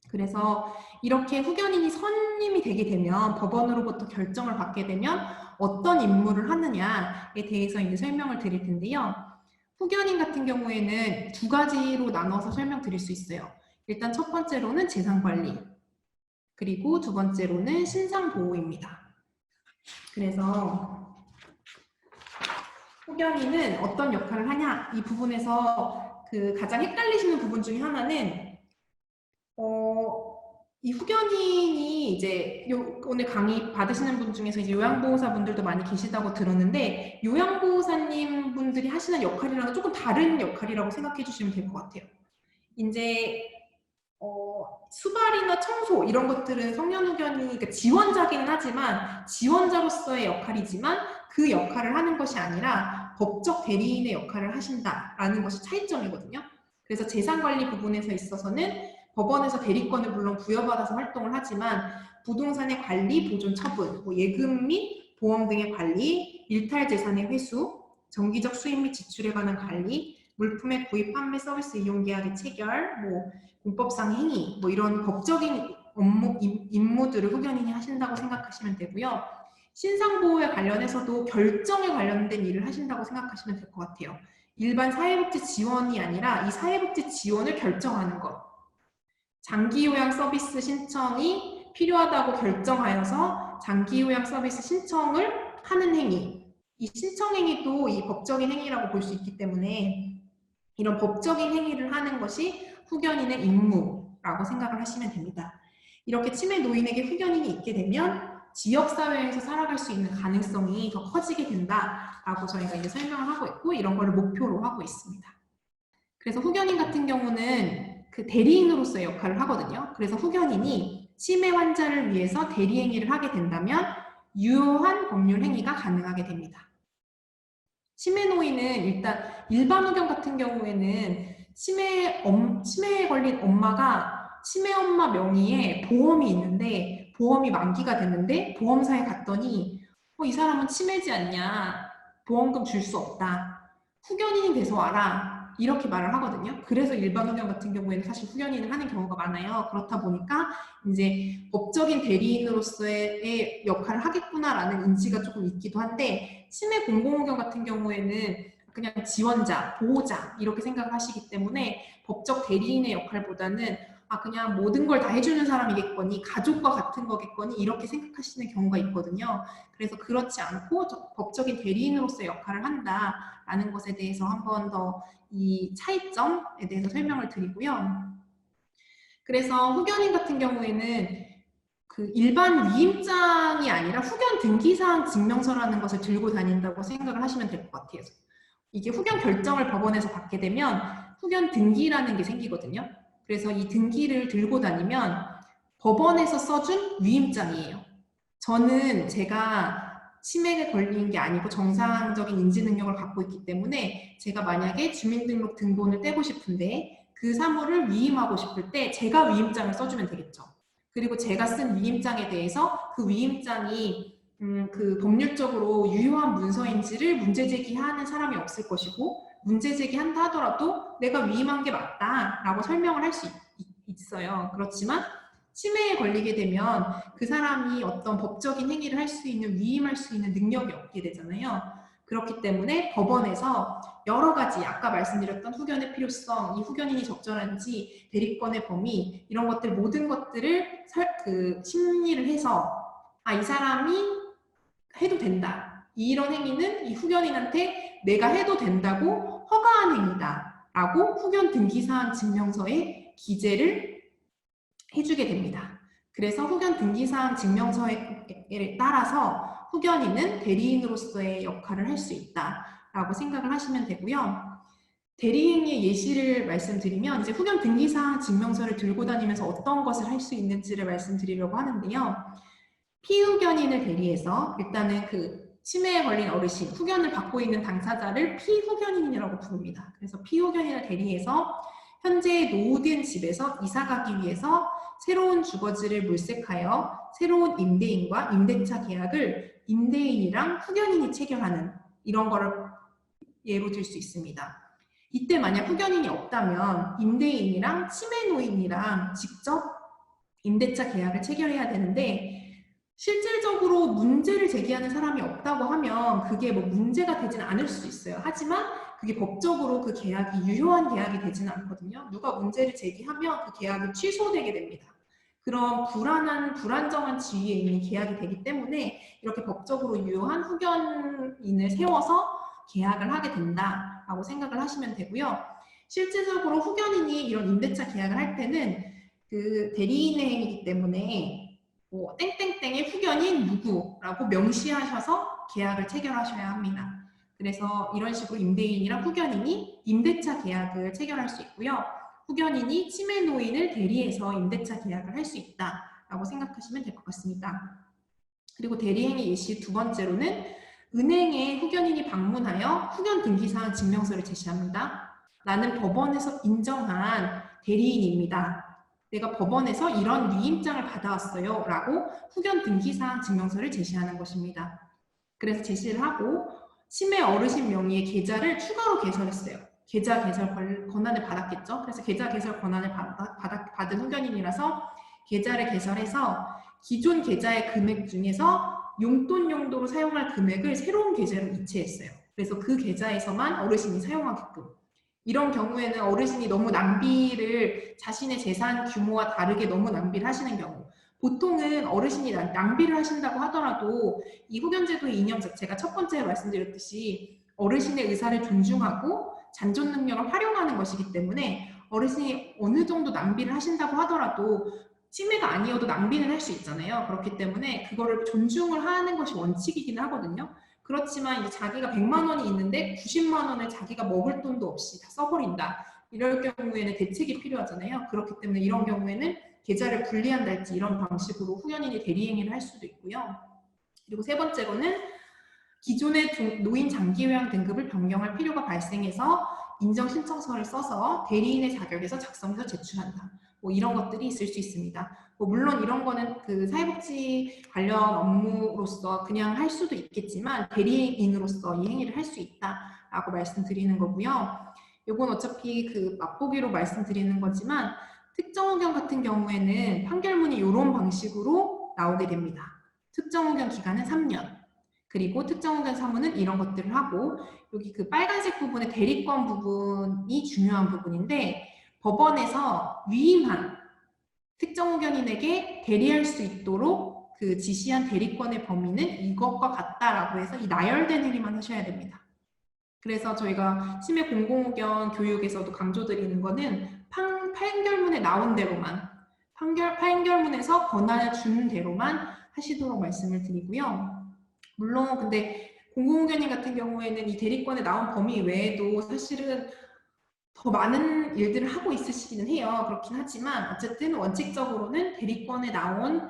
그래서 이렇게 후견인이 선임이 되게 되면 법원으로부터 결정을 받게 되면 어떤 임무를 하느냐에 대해서 이제 설명을 드릴 텐데요. 후견인 같은 경우에는 두 가지로 나눠서 설명드릴 수 있어요. 일단 첫 번째로는 재산관리, 그리고 두 번째로는 신상보호입니다. 그래서 후견인은 어떤 역할을 하냐, 이 부분에서 그 가장 헷갈리시는 부분 중에 하나는 이 후견인이 이제 오늘 강의 받으시는 분 중에서 이제 요양보호사 분들도 많이 계시다고 들었는데, 요양보호사님 분들이 하시는 역할이랑은 조금 다른 역할이라고 생각해 주시면 될 것 같아요. 이제 수발이나 청소 이런 것들은 성년후견이 그러니까 지원자기는 하지만 지원자로서의 역할이지만 그 역할을 하는 것이 아니라 법적 대리인의 역할을 하신다라는 것이 차이점이거든요. 그래서 재산관리 부분에서 있어서는 법원에서 대리권을 물론 부여받아서 활동을 하지만 부동산의 관리, 보존, 처분, 예금 및 보험 등의 관리, 일탈재산의 회수, 정기적 수입 및 지출에 관한 관리, 물품의 구입, 판매, 서비스 이용 계약의 체결, 공법상 행위, 이런 법적인 업무, 임무들을 후견인이 하신다고 생각하시면 되고요. 신상보호에 관련해서도 결정에 관련된 일을 하신다고 생각하시면 될 것 같아요. 일반 사회복지 지원이 아니라 이 사회복지 지원을 결정하는 것. 장기요양 서비스 신청이 필요하다고 결정하여서 장기요양 서비스 신청을 하는 행위. 이 신청 행위도 이 법적인 행위라고 볼 수 있기 때문에 이런 법적인 행위를 하는 것이 후견인의 임무라고 생각을 하시면 됩니다. 이렇게 치매 노인에게 후견인이 있게 되면 지역사회에서 살아갈 수 있는 가능성이 더 커지게 된다라고 저희가 이제 설명을 하고 있고, 이런 걸 목표로 하고 있습니다. 그래서 후견인 같은 경우는 그 대리인으로서의 역할을 하거든요. 그래서 후견인이 치매 환자를 위해서 대리 행위를 하게 된다면 유효한 법률 행위가 가능하게 됩니다. 치매 노인은 일단 일반 후견 같은 경우에는 치매에 걸린 엄마가 치매 엄마 명의의 보험이 있는데 보험이 만기가 됐는데 보험사에 갔더니 이 사람은 치매지 않냐, 보험금 줄 수 없다, 후견인이 돼서 와라, 이렇게 말을 하거든요. 그래서 일반 후견 같은 경우에는 사실 후견인을 하는 경우가 많아요. 그렇다 보니까 이제 법적인 대리인으로서의 역할을 하겠구나라는 인지가 조금 있기도 한데, 치매 공공후견 같은 경우에는 그냥 지원자, 보호자 이렇게 생각을 하시기 때문에 법적 대리인의 역할보다는 그냥 모든 걸 다 해주는 사람이겠거니, 가족과 같은 거겠거니 이렇게 생각하시는 경우가 있거든요. 그래서 그렇지 않고 법적인 대리인으로서의 역할을 한다라는 것에 대해서 한 번 더 이 차이점에 대해서 설명을 드리고요. 그래서 후견인 같은 경우에는 그 일반 위임장이 아니라 후견 등기사항 증명서라는 것을 들고 다닌다고 생각을 하시면 될 것 같아요. 이게 후견 결정을 법원에서 받게 되면 후견 등기라는 게 생기거든요. 그래서 이 등기를 들고 다니면 법원에서 써준 위임장이에요. 저는 제가 치매에 걸린 게 아니고 정상적인 인지 능력을 갖고 있기 때문에 제가 만약에 주민등록 등본을 떼고 싶은데 그 사물을 위임하고 싶을 때 제가 위임장을 써주면 되겠죠. 그리고 제가 쓴 위임장에 대해서 그 위임장이 그 법률적으로 유효한 문서인지를 문제제기하는 사람이 없을 것이고, 문제제기한다 하더라도 내가 위임한 게 맞다라고 설명을 할 수 있어요. 그렇지만 치매에 걸리게 되면 그 사람이 어떤 법적인 행위를 할 수 있는, 위임할 수 있는 능력이 없게 되잖아요. 그렇기 때문에 법원에서 여러 가지 아까 말씀드렸던 후견의 필요성, 이 후견인이 적절한지, 대리권의 범위, 이런 것들 모든 것들을 심리를 해서 이 사람이 해도 된다, 이런 행위는 이 후견인한테 내가 해도 된다고 허가한 행위다 라고 후견 등기사항 증명서에 기재를 해주게 됩니다. 그래서 후견 등기사항 증명서에 따라서 후견인은 대리인으로서의 역할을 할 수 있다라고 생각을 하시면 되고요. 대리인의 예시를 말씀드리면, 이제 후견 등기사항 증명서를 들고 다니면서 어떤 것을 할 수 있는지를 말씀드리려고 하는데요. 피후견인을 대리해서 일단은 그 치매에 걸린 어르신, 후견을 받고 있는 당사자를 피후견인이라고 부릅니다. 그래서 피후견인을 대리해서 현재 노후된 집에서 이사 가기 위해서 새로운 주거지를 물색하여 새로운 임대인과 임대차 계약을 임대인이랑 후견인이 체결하는, 이런 거를 예로 들 수 있습니다. 이때 만약 후견인이 없다면 임대인이랑 치매 노인이랑 직접 임대차 계약을 체결해야 되는데 실질적으로 문제를 제기하는 사람이 없다고 하면 그게 뭐 문제가 되진 않을 수 있어요. 하지만 그게 법적으로 그 계약이 유효한 계약이 되지는 않거든요. 누가 문제를 제기하면 그 계약이 취소되게 됩니다. 그런 불안정한 지위에 있는 계약이 되기 때문에 이렇게 법적으로 유효한 후견인을 세워서 계약을 하게 된다라고 생각을 하시면 되고요. 실질적으로 후견인이 이런 임대차 계약을 할 때는 그 대리인의 행위이기 때문에 뭐 땡땡땡의 후견인 누구라고 명시하셔서 계약을 체결하셔야 합니다. 그래서 이런 식으로 임대인이랑 후견인이 임대차 계약을 체결할 수 있고요. 후견인이 치매 노인을 대리해서 임대차 계약을 할 수 있다라고 생각하시면 될 것 같습니다. 그리고 대리행위 예시 두 번째로는 은행에 후견인이 방문하여 후견 등기사항 증명서를 제시합니다. 나는 법원에서 인정한 대리인입니다. 내가 법원에서 이런 위임장을 받아왔어요 라고 후견 등기사항 증명서를 제시하는 것입니다. 그래서 제시를 하고 치매 어르신 명의의 계좌를 추가로 개설했어요. 계좌 개설 권한을 받았겠죠. 그래서 계좌 개설 권한을 받은 후견인이라서 계좌를 개설해서 기존 계좌의 금액 중에서 용돈 용도로 사용할 금액을 새로운 계좌로 이체했어요. 그래서 그 계좌에서만 어르신이 사용하게끔. 이런 경우에는 어르신이 너무 낭비를 자신의 재산 규모와 다르게 너무 낭비를 하시는 경우, 보통은 어르신이 낭비를 하신다고 하더라도 이 후견제도의 이념 자체가 첫 번째 말씀드렸듯이 어르신의 의사를 존중하고 잔존 능력을 활용하는 것이기 때문에 어르신이 어느 정도 낭비를 하신다고 하더라도 치매가 아니어도 낭비는 할 수 있잖아요. 그렇기 때문에 그거를 존중을 하는 것이 원칙이긴 하거든요. 그렇지만 이제 자기가 100만 원이 있는데 90만 원을 자기가 먹을 돈도 없이 다 써버린다. 이럴 경우에는 대책이 필요하잖아요. 그렇기 때문에 이런 경우에는 계좌를 분리한달지 이런 방식으로 후견인이 대리행위를 할 수도 있고요. 그리고 세 번째로는 기존의 노인 장기요양 등급을 변경할 필요가 발생해서 인정신청서를 써서 대리인의 자격에서 작성해서 제출한다. 뭐 이런 것들이 있을 수 있습니다. 뭐 물론 이런 거는 그 사회복지 관련 업무로서 그냥 할 수도 있겠지만 대리인으로서 이 행위를 할 수 있다라고 말씀드리는 거고요. 이건 어차피 그 맛보기로 말씀드리는 거지만 특정 후견 같은 경우에는 판결문이 이런 방식으로 나오게 됩니다. 특정 후견 기간은 3년. 그리고 특정 후견 사무는 이런 것들을 하고 여기 그 빨간색 부분의 대리권 부분이 중요한 부분인데 법원에서 위임한 특정 후견인에게 대리할 수 있도록 그 지시한 대리권의 범위는 이것과 같다라고 해서 이 나열된 행위만 하셔야 됩니다. 그래서 저희가 치매 공공후견 교육에서도 강조드리는 거는 판결문에 나온 대로만 판결문에서 권한을 주는 대로만 하시도록 말씀을 드리고요. 물론 근데 공공후견인 같은 경우에는 이 대리권에 나온 범위 외에도 사실은 더 많은 일들을 하고 있으시기는 해요. 그렇긴 하지만 어쨌든 원칙적으로는 대리권에 나온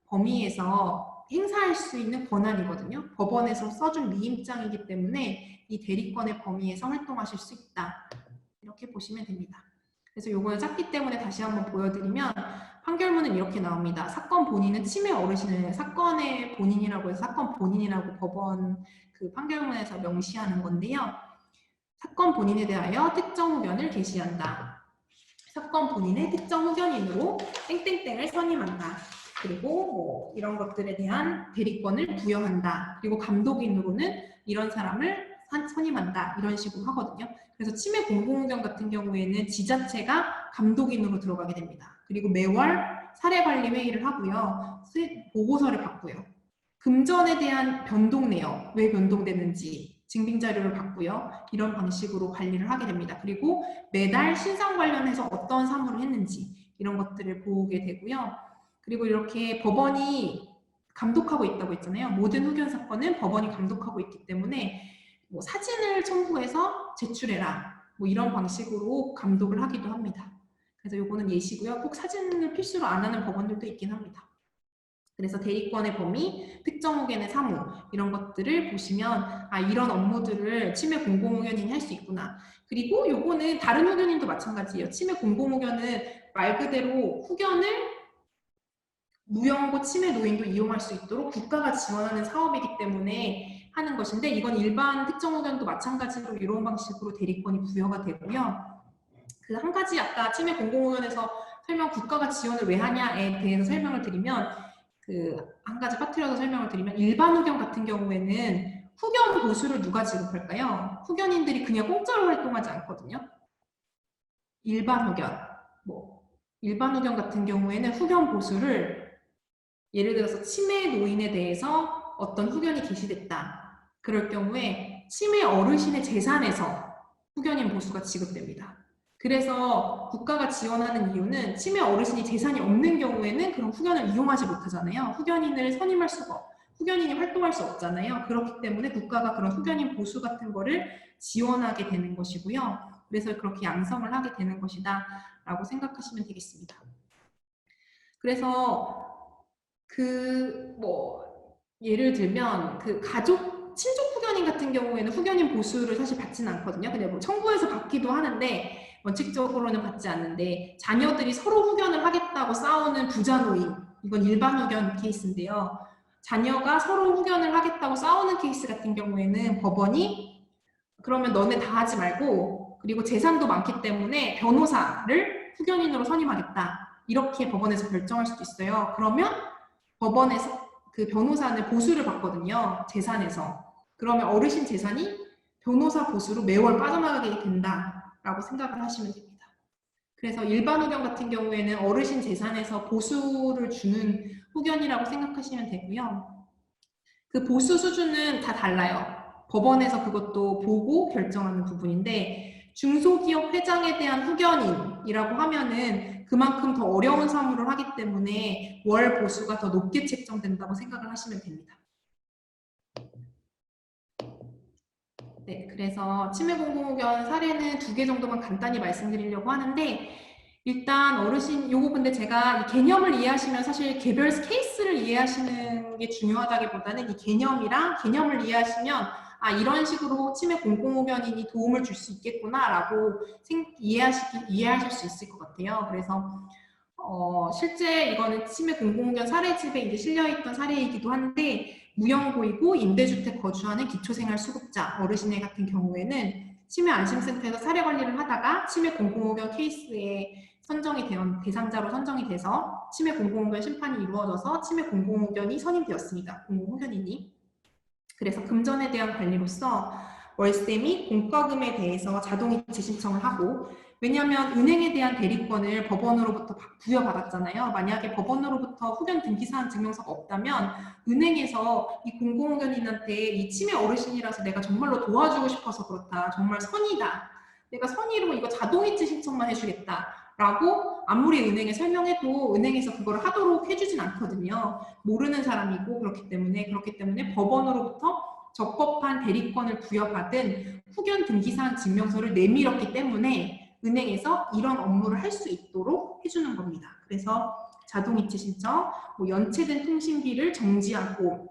범위에서 행사할 수 있는 권한이거든요. 법원에서 써준 위임장이기 때문에 이 대리권의 범위에서 활동하실 수 있다. 이렇게 보시면 됩니다. 그래서 요거는 작기 때문에 다시 한번 보여드리면 판결문은 이렇게 나옵니다. 사건 본인은 치매 어르신을 사건의 본인이라고 해서 사건 본인이라고 법원 그 판결문에서 명시하는 건데요. 사건 본인에 대하여 특정 후견을 게시한다. 사건 본인의 특정 후견인으로 땡땡땡을 선임한다. 그리고 뭐 이런 것들에 대한 대리권을 부여한다. 그리고 감독인으로는 이런 사람을 선임한다. 이런 식으로 하거든요. 그래서 치매 공공후견 같은 경우에는 지자체가 감독인으로 들어가게 됩니다. 그리고 매월 사례관리 회의를 하고요. 보고서를 받고요. 금전에 대한 변동 내역, 왜 변동되는지 증빙자료를 받고요. 이런 방식으로 관리를 하게 됩니다. 그리고 매달 신상 관련해서 어떤 사무를 했는지 이런 것들을 보게 되고요. 그리고 이렇게 법원이 감독하고 있다고 했잖아요. 모든 후견 사건은 법원이 감독하고 있기 때문에 뭐 사진을 첨부해서 제출해라. 뭐 이런 방식으로 감독을 하기도 합니다. 그래서 요거는 예시고요. 꼭 사진을 필수로 안 하는 법원들도 있긴 합니다. 그래서 대리권의 범위, 특정 후견의 사무 이런 것들을 보시면 아 이런 업무들을 치매 공공후견인이 할 수 있구나. 그리고 요거는 다른 후견인도 마찬가지예요. 치매 공공후견은 말 그대로 후견을 무연고 치매 노인도 이용할 수 있도록 국가가 지원하는 사업이기 때문에 하는 것인데 이건 일반 특정 후견도 마찬가지로 이런 방식으로 대리권이 부여가 되고요. 그 한 가지 아까 치매 공공후견에서 국가가 지원을 왜 하냐에 대해서 설명을 드리면, 한 가지 빠뜨려서 설명을 드리면, 일반 후견 같은 경우에는 후견 보수를 누가 지급할까요? 후견인들이 그냥 공짜로 활동하지 않거든요. 일반 후견 같은 경우에는 후견 보수를, 예를 들어서 치매 노인에 대해서 어떤 후견이 게시됐다. 그럴 경우에 치매 어르신의 재산에서 후견인 보수가 지급됩니다. 그래서 국가가 지원하는 이유는 치매 어르신이 재산이 없는 경우에는 그런 후견을 이용하지 못하잖아요. 후견인을 선임할 수가, 후견인이 활동할 수 없잖아요. 그렇기 때문에 국가가 그런 후견인 보수 같은 거를 지원하게 되는 것이고요. 그래서 그렇게 양성을 하게 되는 것이다 라고 생각하시면 되겠습니다. 그래서 예를 들면 친족 후견인 같은 경우에는 후견인 보수를 사실 받지는 않거든요. 근데 뭐 청구해서 받기도 하는데 원칙적으로는 받지 않는데, 자녀들이 서로 후견을 하겠다고 싸우는 부자노인, 이건 일반 후견 케이스인데요. 자녀가 서로 후견을 하겠다고 싸우는 케이스 같은 경우에는 법원이 그러면 너네 다 하지 말고, 그리고 재산도 많기 때문에 변호사를 후견인으로 선임하겠다, 이렇게 법원에서 결정할 수도 있어요. 그러면 법원에서 그 변호사는 보수를 받거든요. 재산에서. 그러면 어르신 재산이 변호사 보수로 매월 빠져나가게 된다라고 생각을 하시면 됩니다. 그래서 일반 후견 같은 경우에는 어르신 재산에서 보수를 주는 후견이라고 생각하시면 되고요. 그 보수 수준은 다 달라요. 법원에서 그것도 보고 결정하는 부분인데, 중소기업 회장에 대한 후견인이라고 하면은 그만큼 더 어려운 사무를 하기 때문에 월 보수가 더 높게 책정된다고 생각을 하시면 됩니다. 네, 그래서 치매 공공후견 사례는 2개 정도만 간단히 말씀드리려고 하는데, 일단 어르신, 요거 근데 제가 이 개념을 이해하시면 사실 개별 케이스를 이해하시는 게 중요하다기보다는 이 개념을 이해하시면 이런 식으로 치매 공공후견인이 도움을 줄 수 있겠구나라고 이해하실 수 있을 것 같아요. 그래서 실제 이거는 치매 공공후견 사례집에 이제 실려있던 사례이기도 한데, 무연고이고 임대주택 거주하는 기초생활수급자 어르신 같은 경우에는 치매 안심센터에서 사례 관리를 하다가 치매 공공후견 케이스에 대상자로 선정이 돼서 치매 공공후견 심판이 이루어져서 치매 공공후견이 선임되었습니다. 공공후견인이. 그래서 금전에 대한 관리로서 월세 및 공과금에 대해서 자동이체 신청을 하고, 왜냐하면 은행에 대한 대리권을 법원으로부터 부여받았잖아요. 만약에 법원으로부터 후견 등기사항 증명서가 없다면 은행에서 이 공공후견인한테 이 치매 어르신이라서 내가 정말로 도와주고 싶어서 그렇다, 정말 선이다, 내가 선의로 이거 자동이체 신청만 해주겠다 라고 아무리 은행에 설명해도 은행에서 그걸 하도록 해주진 않거든요. 모르는 사람이고, 그렇기 때문에 법원으로부터 적법한 대리권을 부여받은 후견 등기사항 증명서를 내밀었기 때문에 은행에서 이런 업무를 할 수 있도록 해주는 겁니다. 그래서 자동이체 신청, 연체된 통신비를 정지하고,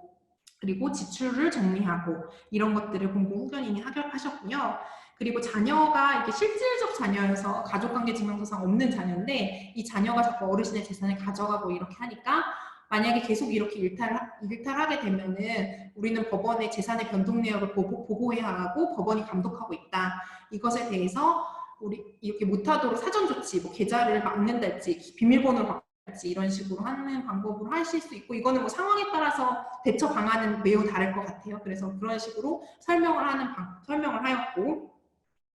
그리고 지출을 정리하고, 이런 것들을 공공후견인이 하셨고요. 그리고 자녀가 이게 실질적 자녀여서 가족관계증명서상 없는 자녀인데, 이 자녀가 자꾸 어르신의 재산을 가져가고 이렇게 하니까, 만약에 계속 이렇게 일탈하게 되면은 우리는 법원의 재산의 변동 내역을 보고해야 하고 법원이 감독하고 있다. 이것에 대해서 우리 이렇게 못하도록 사전 조치, 계좌를 막는달지 비밀번호를 바꿀지 이런 식으로 하는 방법으로 하실 수 있고, 이거는 상황에 따라서 대처 방안은 매우 다를 것 같아요. 그래서 그런 식으로 설명을 하였고,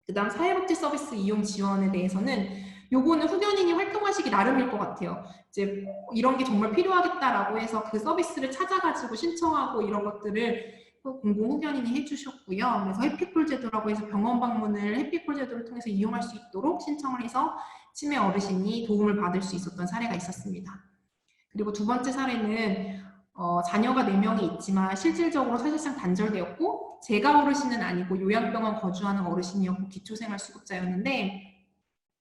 그다음 사회복지 서비스 이용 지원에 대해서는 요거는 후견인이 활동하시기 나름일 것 같아요. 이제 이런 게 정말 필요하겠다라고 해서 그 서비스를 찾아가지고 신청하고 이런 것들을 공공후견인이 해주셨고요. 그래서 해피콜 제도라고 해서 병원 방문을 해피콜 제도를 통해서 이용할 수 있도록 신청을 해서 치매 어르신이 도움을 받을 수 있었던 사례가 있었습니다. 그리고 2번째 사례는 자녀가 4명이 있지만 실질적으로 사실상 단절되었고, 재가 어르신은 아니고 요양병원 거주하는 어르신이었고 기초생활수급자였는데,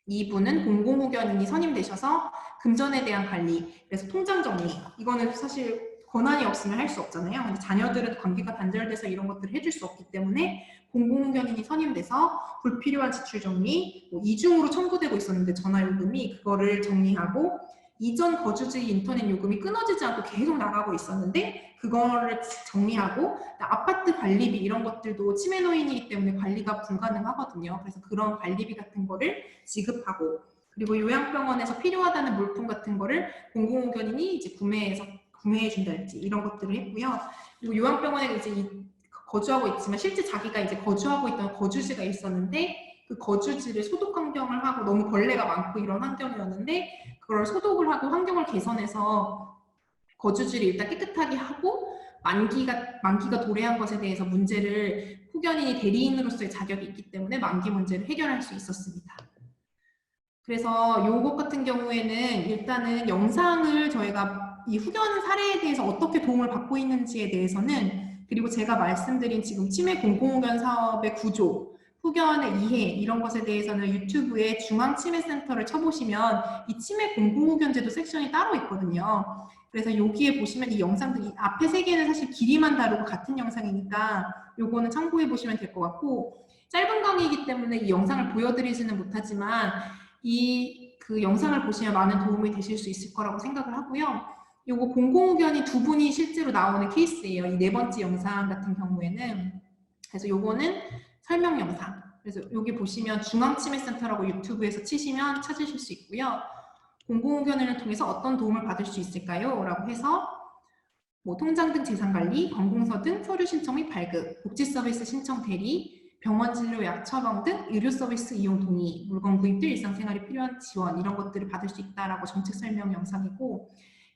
이분은 공공후견인이 선임되셔서 금전에 대한 관리, 그래서 통장 정리, 이거는 사실 권한이 없으면 할 수 없잖아요. 근데 자녀들은 관계가 단절돼서 이런 것들을 해줄 수 없기 때문에 공공후견인이 선임돼서 불필요한 지출 정리, 이중으로 청구되고 있었는데 전화요금이, 그거를 정리하고, 이전 거주지 인터넷 요금이 끊어지지 않고 계속 나가고 있었는데 그거를 정리하고, 아파트 관리비 이런 것들도 치매 노인이기 때문에 관리가 불가능하거든요. 그래서 그런 관리비 같은 거를 지급하고, 그리고 요양병원에서 필요하다는 물품 같은 거를 공공후견인이 이제 구매해준달지 이런 것들을 했고요. 그리고 요양병원에 이제 거주하고 있지만 실제 자기가 이제 거주하고 있던 거주지가 있었는데 그 거주지를 소독 환경을 하고 너무 벌레가 많고 이런 환경이었는데 그걸 소독을 하고 환경을 개선해서 거주지를 일단 깨끗하게 하고 만기가 도래한 것에 대해서 문제를 후견인이 대리인으로서의 자격이 있기 때문에 만기 문제를 해결할 수 있었습니다. 그래서 요것 같은 경우에는 일단은 영상을 저희가 이 후견 사례에 대해서 어떻게 도움을 받고 있는지에 대해서는 그리고 제가 말씀드린 지금 치매 공공후견 사업의 구조, 후견의 이해 이런 것에 대해서는 유튜브에 중앙치매센터를 쳐보시면 이 치매 공공후견제도 섹션이 따로 있거든요. 그래서 여기에 보시면 이 영상들, 이 앞에 세 개는 사실 길이만 다르고 같은 영상이니까 요거는 참고해 보시면 될 것 같고 짧은 강의이기 때문에 이 영상을 보여드리지는 못하지만 그 영상을 보시면 많은 도움이 되실 수 있을 거라고 생각을 하고요. 요거 공공후견이 두 분이 실제로 나오는 케이스예요. 이 네 번째 영상 같은 경우에는. 그래서 요거는 설명 영상. 그래서 여기 보시면 중앙치매센터라고 유튜브에서 치시면 찾으실 수 있고요. 공공후견을 통해서 어떤 도움을 받을 수 있을까요? 라고 해서 뭐 통장 등 재산관리, 건공서 등 서류 신청 및 발급, 복지 서비스 신청 대리, 병원 진료 약 처방 등 의료 서비스 이용 동의, 물건 구입 등 일상생활에 필요한 지원 이런 것들을 받을 수 있다라고 정책 설명 영상이고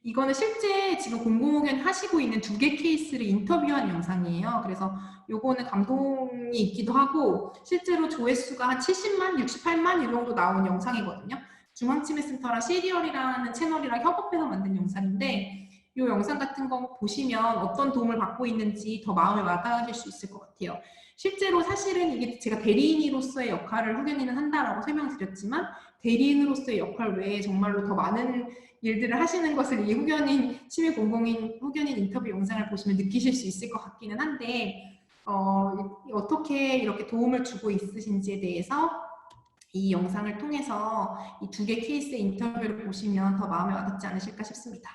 이거는 실제 지금 공공후견 하시고 있는 두 개 케이스를 인터뷰한 영상이에요. 그래서 요거는 감동이 있기도 하고 실제로 조회수가 한 70만, 68만 이 정도 나온 영상이거든요. 중앙치매센터랑 시리얼이라는 채널이랑 협업해서 만든 영상인데 이 영상 같은 거 보시면 어떤 도움을 받고 있는지 더 마음에 와닿으실 수 있을 것 같아요. 실제로 사실은 이게 제가 대리인으로서의 역할을 후견인은 한다라고 설명드렸지만 대리인으로서의 역할 외에 정말로 더 많은 일들을 하시는 것을 이 후견인, 치매 공공인 후견인 인터뷰 영상을 보시면 느끼실 수 있을 것 같기는 한데 어떻게 이렇게 도움을 주고 있으신지에 대해서 이 영상을 통해서 이 두 개 케이스의 인터뷰를 보시면 더 마음에 와닿지 않으실까 싶습니다.